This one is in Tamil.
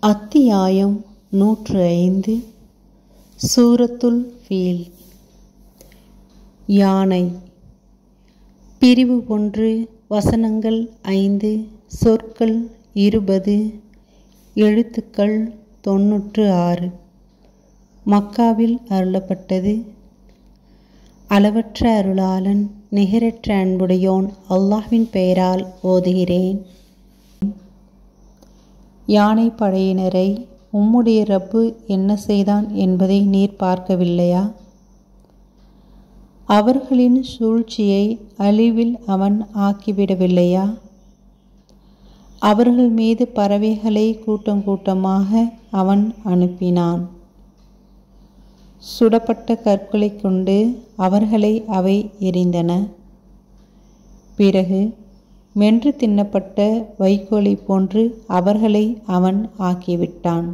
அத்தியாயம் 105 சூரத்துல் ஃபீல். யானை. பிரிவு 1. வசனங்கள் 5, சொற்கள் 20, எழுத்துக்கள் 96. மக்காவில் அருளப்பட்டது. அளவற்ற அருளாளன் நிகரற்ற அன்புடையோன் அல்லாஹ்வின் பெயரால் ஓதுகிறேன். யானை படையினரை உம்முடைய ரப்பு என்ன செய்தான் என்பதை நீர் பார்க்கவில்லையா? அவர்களின் சூழ்ச்சியை அழிவில் அவன் ஆக்கிவிடவில்லையா? அவர்கள் மீது பறவைகளை கூட்டம் கூட்டமாக அவன் அனுப்பினான். சுடப்பட்ட கற்களை கொண்டு அவர்களை அவை எரிந்தன. பிறகு மென்று தின்னப்பட்ட வைக்கோலை போன்று அவர்களை அவன் ஆக்கிவிட்டான்.